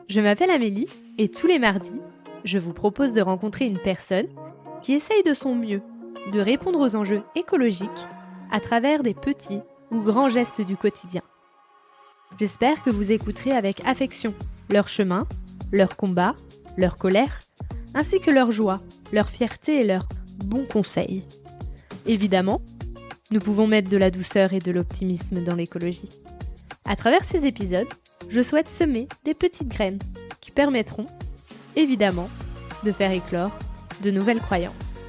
Je m'appelle Amélie et tous les mardis, je vous propose de rencontrer une personne qui essaye de son mieux de répondre aux enjeux écologiques à travers des petits ou grands gestes du quotidien. J'espère que vous écouterez avec affection leur chemin, leurs combats, leur colère, ainsi que leur joie, leur fierté et leurs bons conseils. Évidemment, nous pouvons mettre de la douceur et de l'optimisme dans l'écologie. À travers ces épisodes, je souhaite semer des petites graines qui permettront, évidemment, de faire éclore de nouvelles croyances.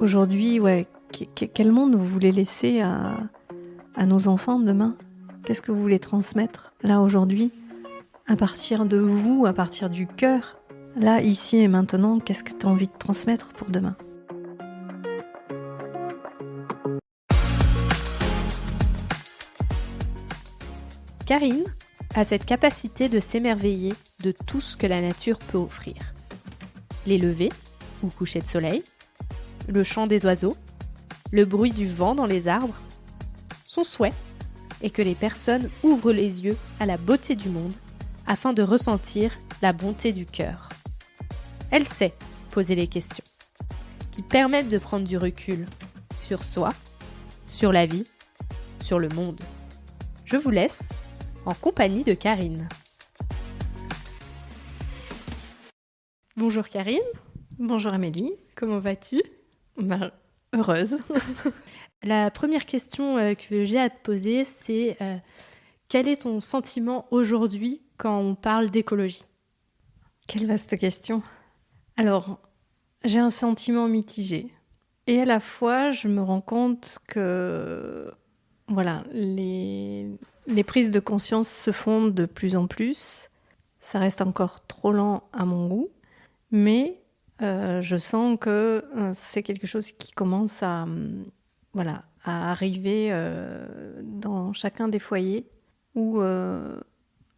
Aujourd'hui, quel monde vous voulez laisser à nos enfants demain ? Qu'est-ce que vous voulez transmettre là aujourd'hui ? À partir de vous, à partir du cœur, là, ici et maintenant, qu'est-ce que tu as envie de transmettre pour demain ? Karine a cette capacité de s'émerveiller de tout ce que la nature peut offrir. Les levers ou couchers de soleil, le chant des oiseaux, le bruit du vent dans les arbres. Son souhait est que les personnes ouvrent les yeux à la beauté du monde afin de ressentir la bonté du cœur. Elle sait poser les questions qui permettent de prendre du recul sur soi, sur la vie, sur le monde. Je vous laisse en compagnie de Karine. Bonjour Karine. Bonjour Amélie. Comment vas-tu ? Heureuse. La première question que j'ai à te poser, c'est quel est ton sentiment aujourd'hui quand on parle d'écologie ? Quelle vaste question. Alors, j'ai un sentiment mitigé. Et à la fois, je me rends compte que les prises de conscience se font de plus en plus. Ça reste encore trop lent à mon goût, mais je sens que c'est quelque chose qui commence à arriver dans chacun des foyers où,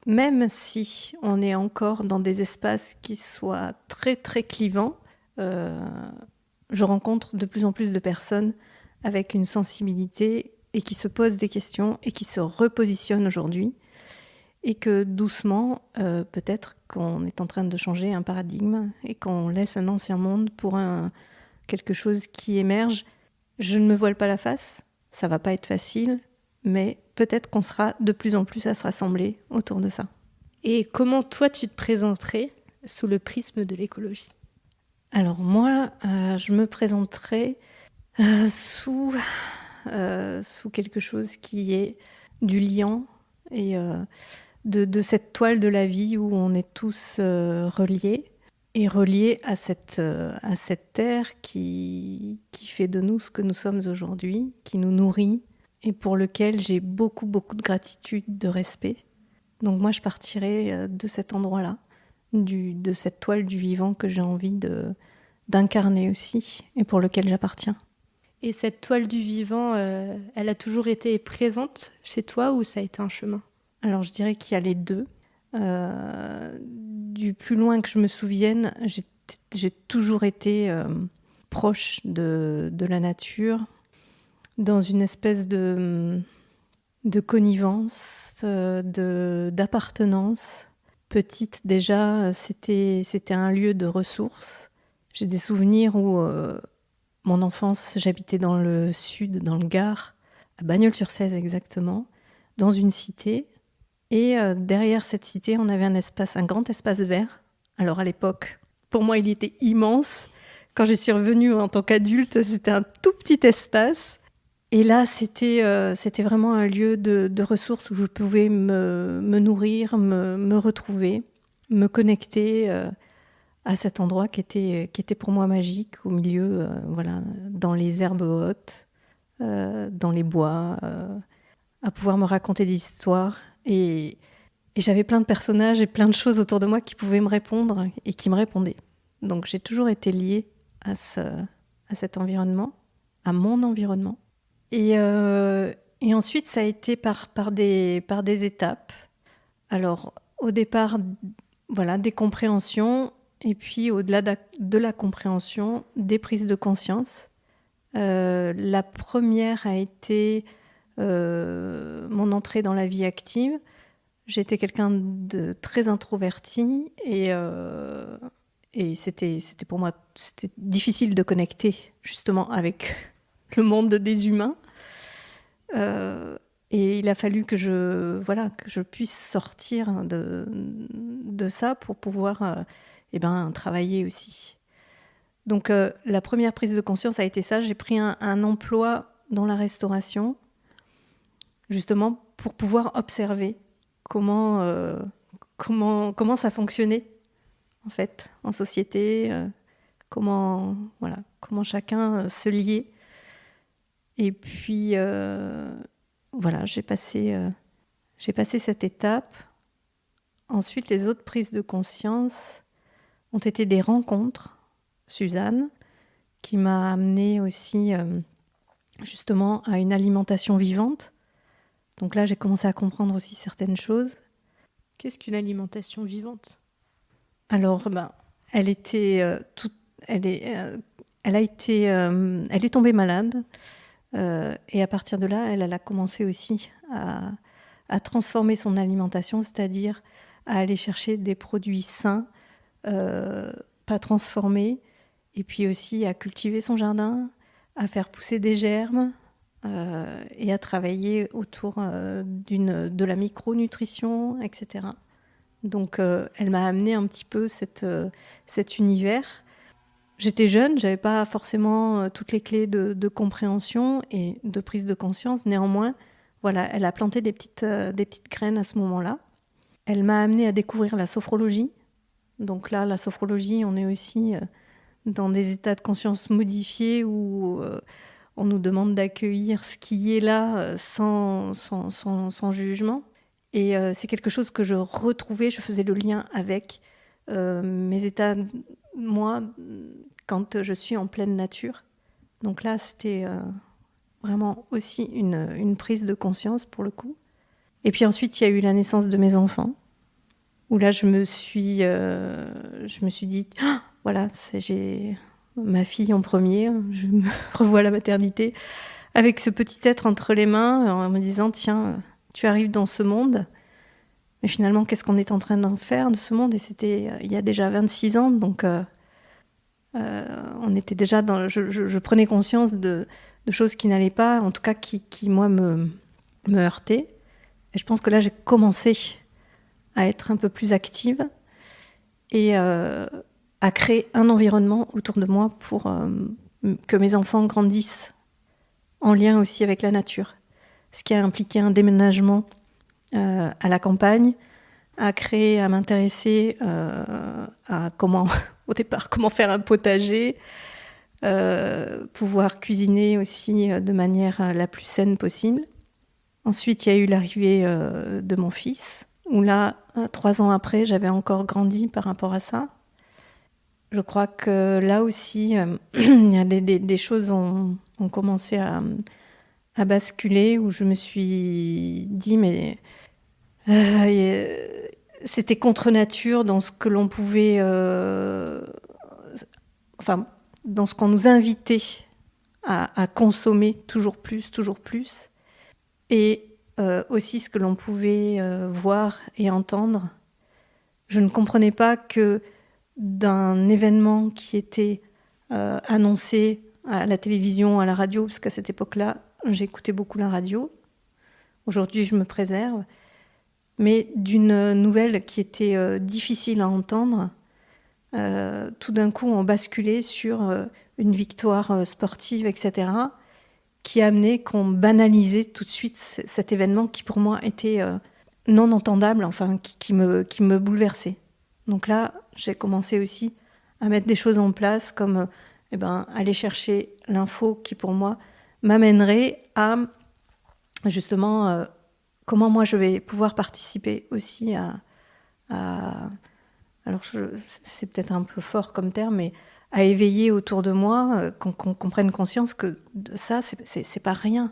même si on est encore dans des espaces qui soient très très clivants, je rencontre de plus en plus de personnes avec une sensibilité et qui se posent des questions et qui se repositionnent aujourd'hui. Et que doucement, peut-être qu'on est en train de changer un paradigme et qu'on laisse un ancien monde pour quelque chose qui émerge. Je ne me voile pas la face, ça va pas être facile, mais peut-être qu'on sera de plus en plus à se rassembler autour de ça. Et comment toi tu te présenterais sous le prisme de l'écologie ? Alors moi, je me présenterais sous quelque chose qui est du liant et de cette toile de la vie où on est tous reliés à cette terre qui fait de nous ce que nous sommes aujourd'hui, qui nous nourrit et pour lequel j'ai beaucoup de gratitude, de respect. Donc moi je partirais de cet endroit-là, de cette toile du vivant que j'ai envie d'incarner aussi et pour lequel j'appartiens. Et cette toile du vivant, elle a toujours été présente chez toi ou ça a été un chemin ? Alors je dirais qu'il y a les deux. Du plus loin que je me souvienne, j'ai toujours été proche de la nature, dans une espèce de connivence, d'appartenance. Petite déjà, c'était un lieu de ressources. J'ai des souvenirs où mon enfance, j'habitais dans le sud, dans le Gard, à Bagnols-sur-Cèze exactement, dans une cité. Et derrière cette cité, on avait un grand espace vert. Alors à l'époque, pour moi, il était immense. Quand je suis revenue en tant qu'adulte, c'était un tout petit espace. Et là, c'était vraiment un lieu de ressources où je pouvais me nourrir, me retrouver, me connecter à cet endroit qui était pour moi magique, au milieu, dans les herbes hautes, dans les bois, à pouvoir me raconter des histoires. Et j'avais plein de personnages et plein de choses autour de moi qui pouvaient me répondre et qui me répondaient. Donc j'ai toujours été liée à cet environnement, à mon environnement. Et ensuite, ça a été par des étapes. Alors, au départ, des compréhensions, et puis au-delà de la compréhension, des prises de conscience. La première a été mon entrée dans la vie active. J'étais quelqu'un de très introverti et c'était pour moi c'était difficile de connecter justement avec le monde des humains. Et il a fallu que je puisse sortir de ça pour pouvoir travailler aussi. Donc la première prise de conscience a été ça. J'ai pris un emploi dans la restauration, justement pour pouvoir observer comment ça fonctionnait en fait en société, comment chacun se liait. Et puis j'ai passé cette étape. Ensuite, les autres prises de conscience ont été des rencontres. Suzanne, qui m'a amenée aussi justement à une alimentation vivante. Donc là, j'ai commencé à comprendre aussi certaines choses. Qu'est-ce qu'une alimentation vivante ? Alors, elle était elle est tombée malade et à partir de là, elle a commencé aussi à transformer son alimentation, c'est-à-dire à aller chercher des produits sains, pas transformés, et puis aussi à cultiver son jardin, à faire pousser des germes et à travailler autour de la micronutrition, etc. Donc elle m'a amené un petit peu cet univers. J'étais jeune, j'avais pas forcément toutes les clés de compréhension et de prise de conscience. Néanmoins, voilà, elle a planté des petites graines à ce moment-là. Elle m'a amené à découvrir la sophrologie. Donc là, la sophrologie, on est aussi dans des états de conscience modifiés où on nous demande d'accueillir ce qui est là sans jugement. Et c'est quelque chose que je retrouvais, je faisais le lien avec mes états, moi, quand je suis en pleine nature. Donc là, c'était vraiment aussi une prise de conscience pour le coup. Et puis ensuite, il y a eu la naissance de mes enfants, où là, je me suis dit, ah, voilà, j'ai ma fille en premier, je me revois à la maternité, avec ce petit être entre les mains, en me disant, tiens, tu arrives dans ce monde, mais finalement, qu'est-ce qu'on est en train d'en faire de ce monde ? Et c'était il y a déjà 26 ans, donc on était déjà dans... Je prenais conscience de choses qui n'allaient pas, en tout cas qui moi, me heurtaient. Et je pense que là, j'ai commencé à être un peu plus active et à créer un environnement autour de moi pour que mes enfants grandissent en lien aussi avec la nature. Ce qui a impliqué un déménagement à la campagne, à m'intéresser à au départ, comment faire un potager, pouvoir cuisiner aussi de manière la plus saine possible. Ensuite, il y a eu l'arrivée de mon fils, où là, 3 ans après, j'avais encore grandi par rapport à ça. Je crois que là aussi, il y a des choses ont commencé à basculer, où je me suis dit, mais c'était contre nature dans ce que l'on pouvait... dans ce qu'on nous invitait à consommer toujours plus. Et aussi ce que l'on pouvait voir et entendre. Je ne comprenais pas que d'un événement qui était annoncé à la télévision, à la radio, parce qu'à cette époque-là, j'écoutais beaucoup la radio. Aujourd'hui, je me préserve. Mais d'une nouvelle qui était difficile à entendre, tout d'un coup, on basculait sur une victoire sportive, etc., qui a amené qu'on banalisait tout de suite cet événement qui, pour moi, était non entendable, enfin, qui me bouleversait. Donc là, j'ai commencé aussi à mettre des choses en place, comme aller chercher l'info qui, pour moi, m'amènerait à, justement, comment moi, je vais pouvoir participer aussi alors, c'est peut-être un peu fort comme terme, mais à éveiller autour de moi, qu'on prenne conscience que ça, c'est pas rien.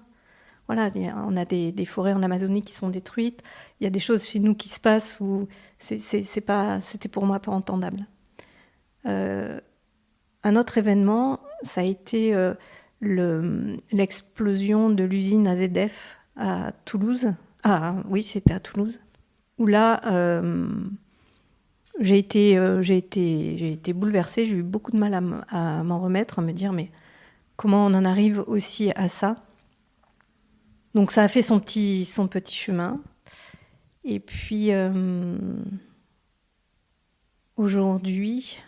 Voilà, on a des forêts en Amazonie qui sont détruites, il y a des choses chez nous qui se passent où c'était pour moi pas entendable. Un autre événement, ça a été l'explosion de l'usine AZF à Toulouse. Ah oui, c'était à Toulouse. Où là, j'ai été bouleversée. J'ai eu beaucoup de mal à m'en remettre, à me dire mais comment on en arrive aussi à ça. Donc ça a fait son petit chemin. Et puis aujourd'hui,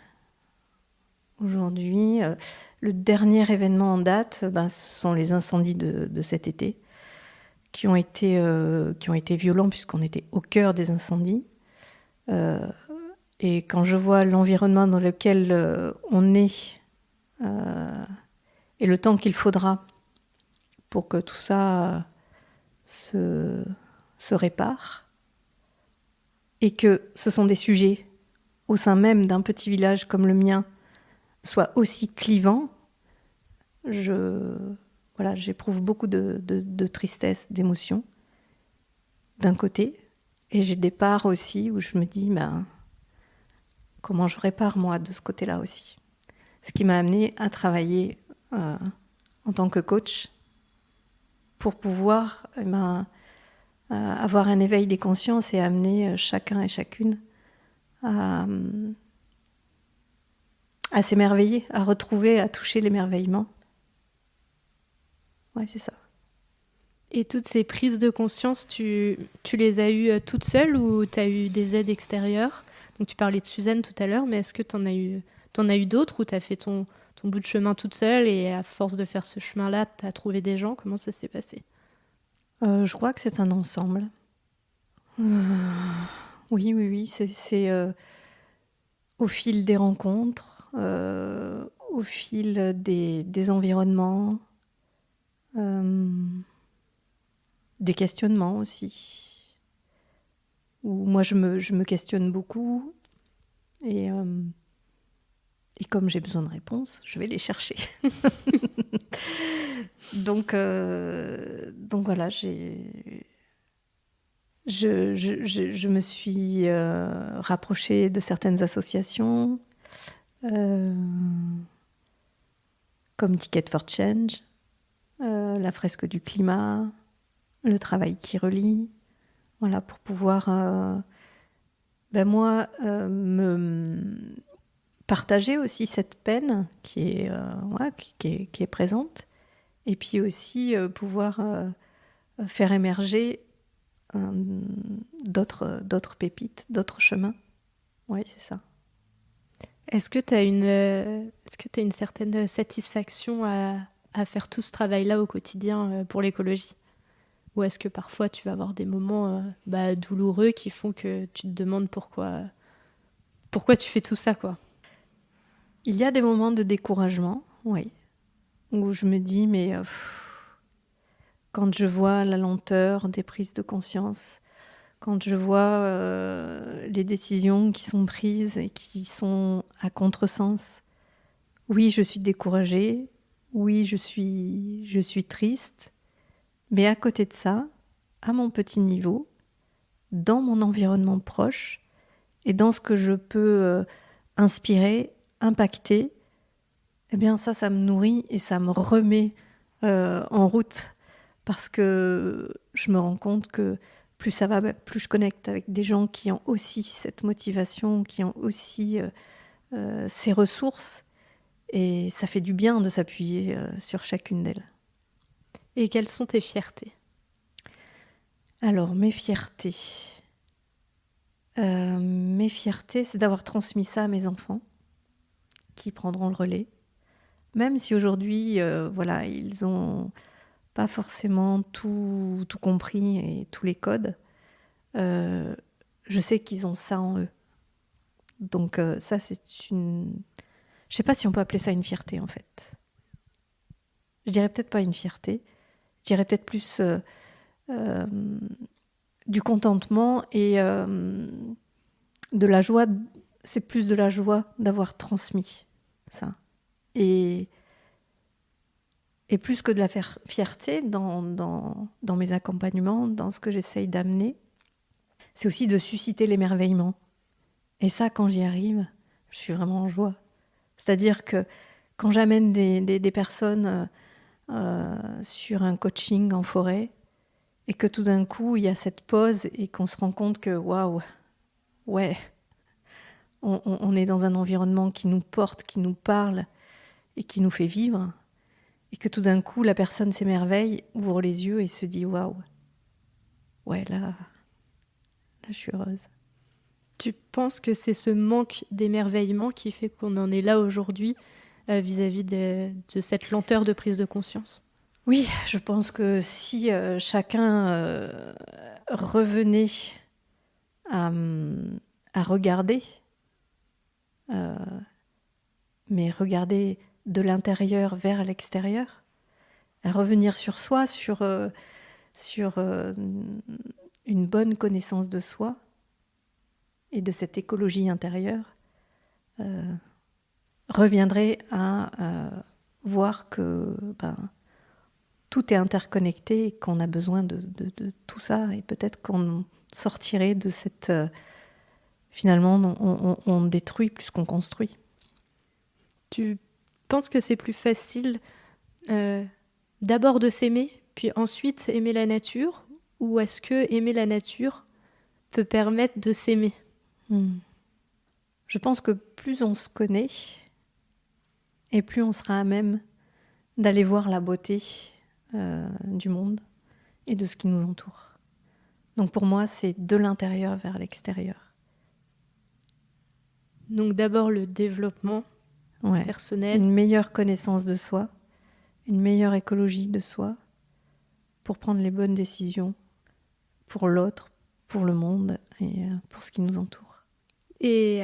le dernier événement en date, ce sont les incendies de cet été, qui ont été violents puisqu'on était au cœur des incendies. Et quand je vois l'environnement dans lequel on est et le temps qu'il faudra pour que tout ça se répare, et que ce sont des sujets au sein même d'un petit village comme le mien soient aussi clivants, j'éprouve beaucoup de tristesse, d'émotion d'un côté, et j'ai des parts aussi où je me dis comment je répare moi de ce côté-là aussi. Ce qui m'a amenée à travailler en tant que coach pour pouvoir avoir un éveil des consciences et amener chacun et chacune à s'émerveiller, à retrouver, à toucher l'émerveillement. Ouais, c'est ça. Et toutes ces prises de conscience, tu les as eues toutes seules ou tu as eu des aides extérieures? Donc tu parlais de Suzanne tout à l'heure, mais est-ce que tu en as eu d'autres ou tu as fait ton bout de chemin toute seule et à force de faire ce chemin-là, tu as trouvé des gens? Comment ça s'est passé? Je crois que c'est un ensemble. Oui, c'est au fil des rencontres, au fil des environnements, des questionnements aussi, où moi je me questionne beaucoup et comme j'ai besoin de réponses, je vais les chercher. Donc voilà, je me suis rapprochée de certaines associations, comme Ticket for Change, la fresque du climat, le travail qui relie, voilà, pour pouvoir me partager aussi cette peine qui est présente, et puis aussi pouvoir faire émerger d'autres pépites, d'autres chemins. Oui, c'est ça. Est-ce que tu as une certaine satisfaction à faire tout ce travail-là au quotidien pour l'écologie? Ou est-ce que parfois tu vas avoir des moments douloureux qui font que tu te demandes pourquoi tu fais tout ça, quoi? Il y a des moments de découragement, oui, où je me dis, mais quand je vois la lenteur des prises de conscience, quand je vois les décisions qui sont prises et qui sont à contresens, oui, je suis découragée, oui, je suis triste, mais à côté de ça, à mon petit niveau, dans mon environnement proche et dans ce que je peux inspirer, impacter, eh bien ça me nourrit et ça me remet en route, parce que je me rends compte que plus ça va, plus je connecte avec des gens qui ont aussi cette motivation, qui ont aussi ces ressources, et ça fait du bien de s'appuyer sur chacune d'elles. Et quelles sont tes fiertés? Alors, mes fiertés, c'est d'avoir transmis ça à mes enfants, qui prendront le relais. Même si aujourd'hui, ils ont pas forcément tout compris et tous les codes, je sais qu'ils ont ça en eux. Donc ça, c'est une... Je sais pas si on peut appeler ça une fierté, en fait. Je dirais peut-être pas une fierté. Je dirais peut-être plus du contentement et de la joie. C'est plus de la joie d'avoir transmis ça. Et plus que de la fierté dans mes accompagnements, dans ce que j'essaye d'amener, c'est aussi de susciter l'émerveillement. Et ça, quand j'y arrive, je suis vraiment en joie. C'est-à-dire que quand j'amène des personnes sur un coaching en forêt et que tout d'un coup, il y a cette pause et qu'on se rend compte que, waouh, ouais, on est dans un environnement qui nous porte, qui nous parle et qui nous fait vivre. Et que tout d'un coup, la personne s'émerveille, ouvre les yeux et se dit, waouh, ouais, là, je suis heureuse. Tu penses que c'est ce manque d'émerveillement qui fait qu'on en est là aujourd'hui vis-à-vis de cette lenteur de prise de conscience? Oui, je pense que si chacun revenait à, à regarder, mais regarder de l'intérieur vers l'extérieur, à revenir sur soi, sur une bonne connaissance de soi et de cette écologie intérieure, reviendrait à voir que tout est interconnecté et qu'on a besoin de tout ça. Et peut-être qu'on sortirait de cette... finalement, on détruit plus qu'on construit. Tu penses que c'est plus facile d'abord de s'aimer, puis ensuite aimer la nature? Ou est-ce que aimer la nature peut permettre de s'aimer? Je pense que plus on se connaît, et plus on sera à même d'aller voir la beauté du monde et de ce qui nous entoure. Donc pour moi, c'est de l'intérieur vers l'extérieur. Donc d'abord le développement personnel. Une meilleure connaissance de soi, une meilleure écologie de soi, pour prendre les bonnes décisions pour l'autre, pour le monde et pour ce qui nous entoure. Et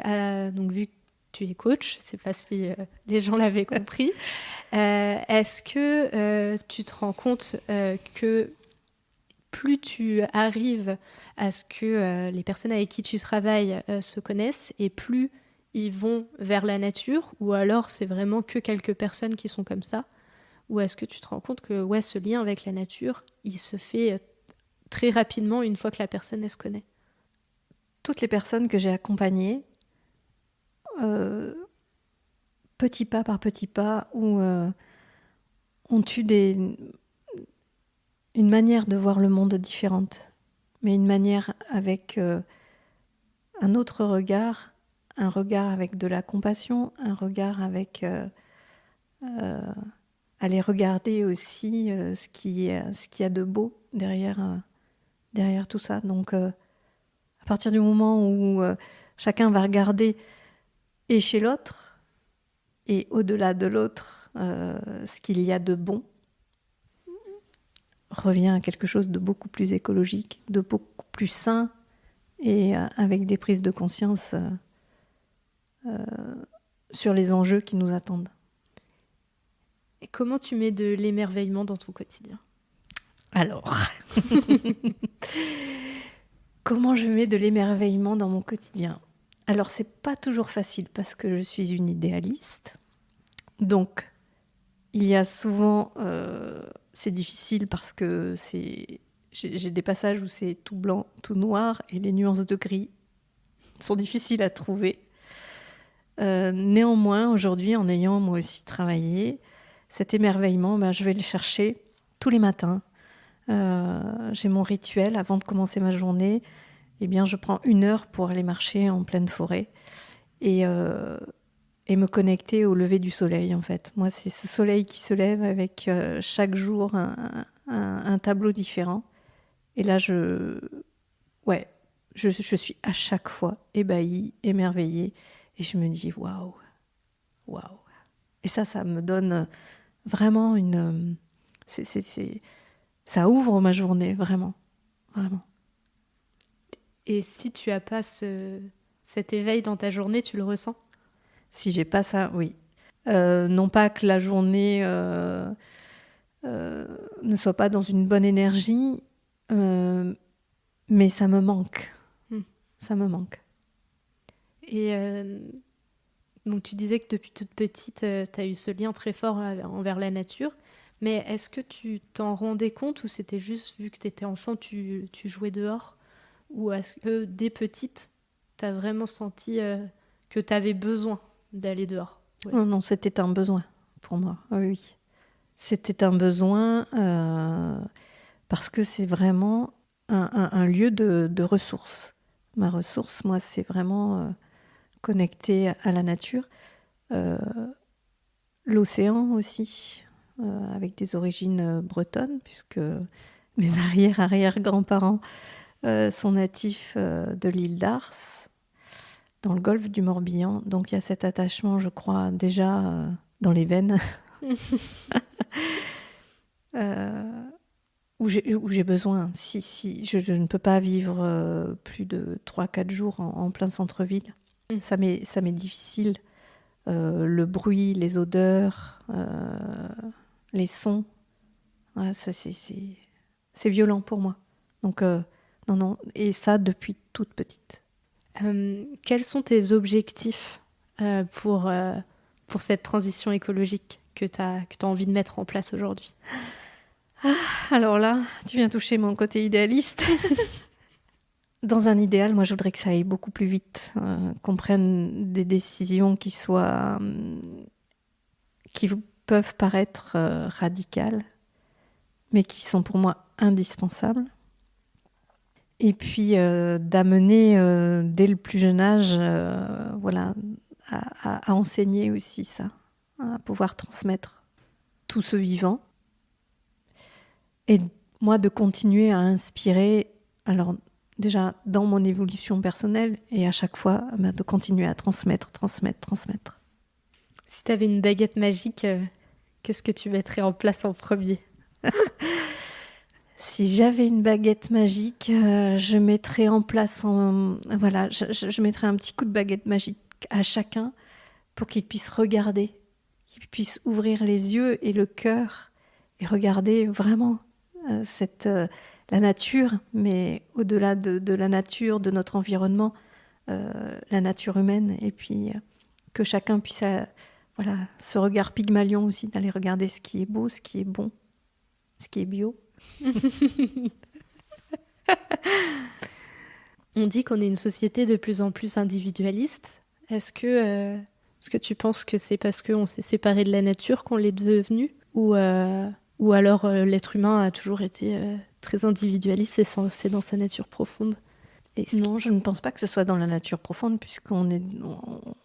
donc vu que tu es coach, je ne sais pas si les gens l'avaient compris, est-ce que tu te rends compte que plus tu arrives à ce que les personnes avec qui tu travailles se connaissent et plus ils vont vers la nature, ou alors c'est vraiment que quelques personnes qui sont comme ça? Ou est-ce que tu te rends compte que ce lien avec la nature, il se fait très rapidement une fois que la personne elle se connaît? Toutes les personnes que j'ai accompagnées, petit pas par petit pas, ont eu une manière de voir le monde différente, mais une manière avec un autre regard, un regard avec de la compassion, un regard avec aller regarder aussi ce qu'il y a de beau derrière tout ça. Donc à partir du moment où chacun va regarder et chez l'autre et au-delà de l'autre ce qu'il y a de bon, revient à quelque chose de beaucoup plus écologique, de beaucoup plus sain et avec des prises de conscience sur les enjeux qui nous attendent. Et comment tu mets de l'émerveillement dans ton quotidien? Alors, comment je mets de l'émerveillement dans mon quotidien? Alors, c'est pas toujours facile parce que je suis une idéaliste. Donc, il y a souvent... c'est difficile parce que j'ai des passages où c'est tout blanc, tout noir, et les nuances de gris sont difficiles à trouver. Néanmoins, aujourd'hui, en ayant moi aussi travaillé, cet émerveillement, je vais le chercher tous les matins. J'ai mon rituel avant de commencer ma journée. Eh bien, je prends 1 heure pour aller marcher en pleine forêt et me connecter au lever du soleil, en fait. Moi, c'est ce soleil qui se lève avec chaque jour un tableau différent. Et là, je suis à chaque fois ébahie, émerveillée. Et je me dis, waouh. Et ça me donne vraiment ça ouvre ma journée, vraiment. Et si tu n'as pas cet éveil dans ta journée, tu le ressens? Si j'ai pas ça, oui. Non pas que la journée ne soit pas dans une bonne énergie, mais ça me manque. Ça me manque. Et donc tu disais que depuis toute petite, tu as eu ce lien très fort envers la nature. Mais est-ce que tu t'en rendais compte, ou c'était juste vu que tu étais enfant, tu jouais dehors? Ou est-ce que dès petite, tu as vraiment senti que tu avais besoin d'aller dehors? Non, c'était un besoin pour moi, oui. C'était un besoin parce que c'est vraiment un lieu de ressources. Ma ressource, moi, c'est vraiment connecté à la nature. Euh, L'océan aussi, avec des origines bretonnes, puisque mes arrière-arrière-grands-parents sont natifs de l'île d'Ars, dans le golfe du Morbihan. Donc il y a cet attachement, je crois, déjà dans les veines, euh, où j'ai besoin. Si je ne peux pas vivre plus de 3-4 jours en plein centre-ville. Ça m'est difficile. Le bruit, les odeurs, les sons, ouais, c'est violent pour moi. Donc, non, et ça depuis toute petite. Quels sont tes objectifs pour cette transition écologique que tu as envie de mettre en place aujourd'hui? Alors là, tu viens toucher mon côté idéaliste. Dans un idéal, moi, je voudrais que ça aille beaucoup plus vite, qu'on prenne des décisions qui peuvent paraître radicales, mais qui sont pour moi indispensables. Et puis d'amener dès le plus jeune âge, voilà, à enseigner aussi ça, à pouvoir transmettre tout ce vivant. Et moi, de continuer à inspirer, alors déjà dans mon évolution personnelle, et à chaque fois, de continuer à transmettre. Si tu avais une baguette magique, qu'est-ce que tu mettrais en place en premier? Si j'avais une baguette magique, je mettrais en place, voilà, je mettrais un petit coup de baguette magique à chacun pour qu'il puisse regarder, qu'il puisse ouvrir les yeux et le cœur et regarder vraiment la nature, mais au-delà de la nature, de notre environnement, la nature humaine, et puis que chacun puisse, voilà, ce regard Pygmalion aussi, d'aller regarder ce qui est beau, ce qui est bon, ce qui est bio. On dit qu'on est une société de plus en plus individualiste. Est-ce que tu penses que c'est parce qu'on s'est séparé de la nature qu'on l'est devenu, ou alors l'être humain a toujours été très individualiste et c'est dans sa nature profonde? Non, je ne pense pas que ce soit dans la nature profonde, puisqu'on est,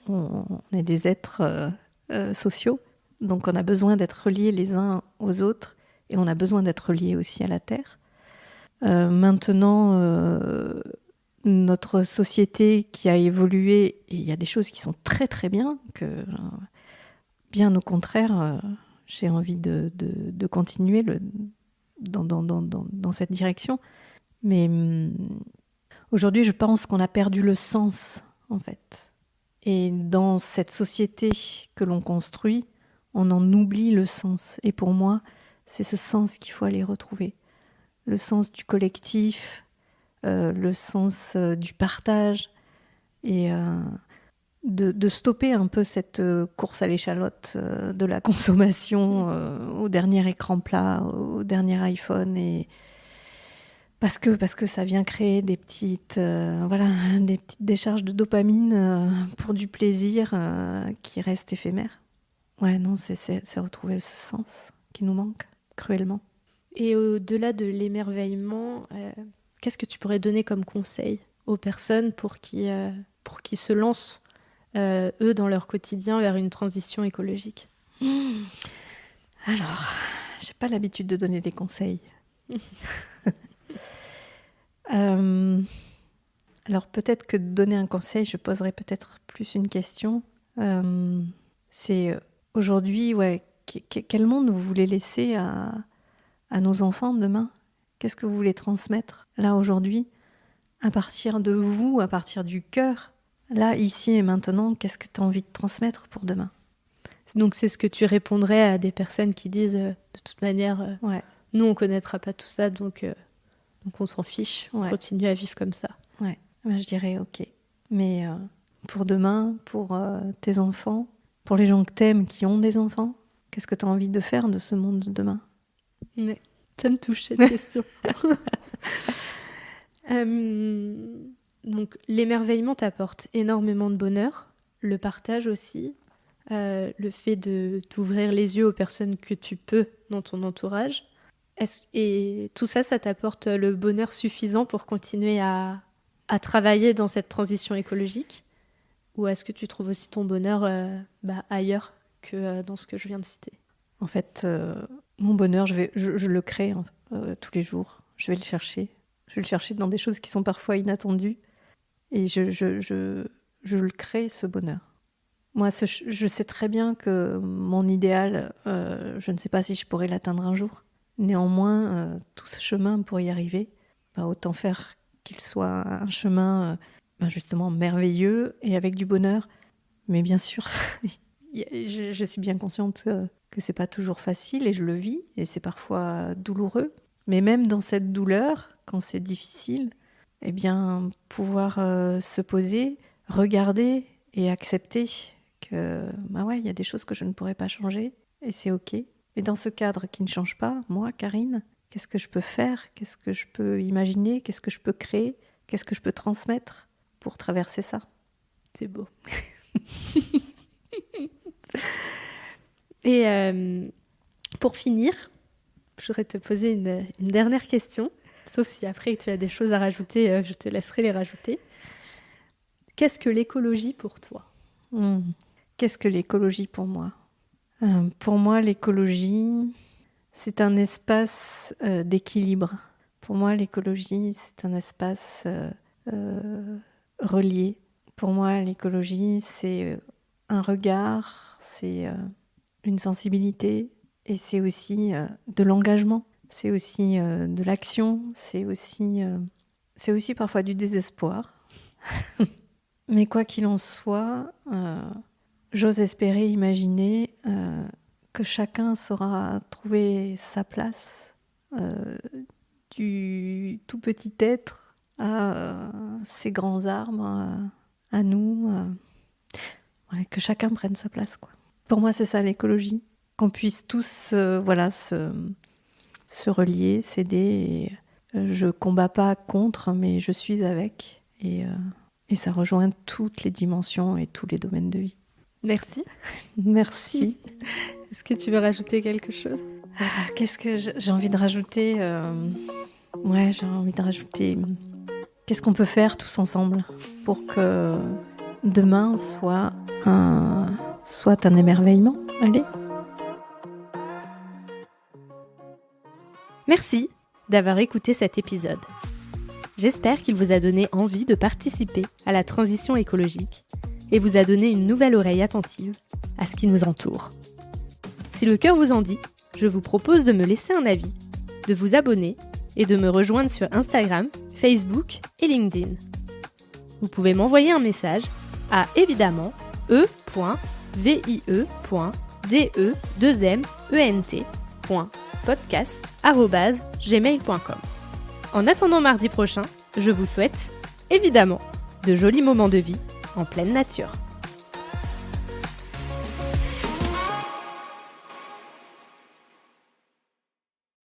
on est des êtres sociaux, donc on a besoin d'être reliés les uns aux autres, et on a besoin d'être reliés aussi à la Terre. Maintenant, notre société qui a évolué, et il y a des choses qui sont très très bien, bien au contraire, j'ai envie de continuer dans cette direction. Mais aujourd'hui, je pense qu'on a perdu le sens, en fait. Et dans cette société que l'on construit, on en oublie le sens. Et pour moi, c'est ce sens qu'il faut aller retrouver. Le sens du collectif, le sens du partage, et de stopper un peu cette course à l'échalote de la consommation au dernier écran plat, au dernier iPhone, et parce que ça vient créer des petites décharges de dopamine pour du plaisir qui reste éphémère. Ouais, non, c'est retrouver ce sens qui nous manque cruellement. Et au-delà de l'émerveillement, qu'est-ce que tu pourrais donner comme conseil aux personnes pour qui se lancent, eux, dans leur quotidien vers une transition écologique? Alors, j'ai pas l'habitude de donner des conseils. Alors peut-être que de donner un conseil, je poserais peut-être plus une question. C'est aujourd'hui, ouais, quel monde vous voulez laisser à nos enfants demain? Qu'est-ce que vous voulez transmettre là aujourd'hui, à partir de vous, à partir du cœur, là, ici et maintenant? Qu'est-ce que tu as envie de transmettre pour demain? Donc c'est ce que tu répondrais à des personnes qui disent de toute manière, ouais. Nous on connaîtra pas tout ça, donc on s'en fiche, on continue à vivre comme ça. Ouais, je dirais ok. Mais pour demain, pour tes enfants, pour les gens que t'aimes qui ont des enfants, qu'est-ce que tu as envie de faire de ce monde de demain? Ouais, ça me touche cette question. Donc l'émerveillement t'apporte énormément de bonheur, le partage aussi. le fait de t'ouvrir les yeux aux personnes que tu peux dans ton entourage. Et tout ça, ça t'apporte le bonheur suffisant pour continuer à travailler dans cette transition écologique? Ou est-ce que tu trouves aussi ton bonheur ailleurs que dans ce que je viens de citer? En fait, mon bonheur, je le crée tous les jours. Je vais le chercher. Je vais le chercher dans des choses qui sont parfois inattendues. Et je le crée, ce bonheur. Moi, je sais très bien que mon idéal, je ne sais pas si je pourrais l'atteindre un jour. Néanmoins, tout ce chemin pour y arriver, autant faire qu'il soit un chemin justement merveilleux et avec du bonheur. Mais bien sûr, je suis bien consciente que c'est pas toujours facile et je le vis et c'est parfois douloureux. Mais même dans cette douleur, quand c'est difficile, eh bien, pouvoir se poser, regarder et accepter que, il y a des choses que je ne pourrais pas changer et c'est ok. Mais dans ce cadre qui ne change pas, moi, Karine, qu'est-ce que je peux faire? Qu'est-ce que je peux imaginer? Qu'est-ce que je peux créer? Qu'est-ce que je peux transmettre pour traverser ça? C'est beau. Et pour finir, je voudrais te poser une dernière question. Sauf si après tu as des choses à rajouter, je te laisserai les rajouter. Qu'est-ce que l'écologie pour toi? Qu'est-ce que l'écologie pour moi? Pour moi, l'écologie, c'est un espace d'équilibre. Pour moi, l'écologie, c'est un espace relié. Pour moi, l'écologie, c'est un regard, c'est une sensibilité et c'est aussi de l'engagement. C'est aussi de l'action, c'est aussi parfois du désespoir. Mais quoi qu'il en soit, j'ose espérer, imaginer que chacun saura trouver sa place, du tout petit être à ces grands arbres, à nous, que chacun prenne sa place, quoi. Pour moi, c'est ça l'écologie, qu'on puisse tous se relier, s'aider. Je combats pas contre, mais je suis avec. Et ça rejoint toutes les dimensions et tous les domaines de vie. Merci. Merci. Est-ce que tu veux rajouter quelque chose? Qu'est-ce que j'ai envie de rajouter? J'ai envie de rajouter... Qu'est-ce qu'on peut faire tous ensemble pour que demain soit un émerveillement? Allez. Merci d'avoir écouté cet épisode. J'espère qu'il vous a donné envie de participer à la transition écologique et vous a donné une nouvelle oreille attentive à ce qui nous entoure. Si le cœur vous en dit, je vous propose de me laisser un avis, de vous abonner et de me rejoindre sur Instagram, Facebook et LinkedIn. Vous pouvez m'envoyer un message à évidemment e.vie.de2ment.podcast@gmail.com. En attendant mardi prochain, je vous souhaite, évidemment, de jolis moments de vie en pleine nature.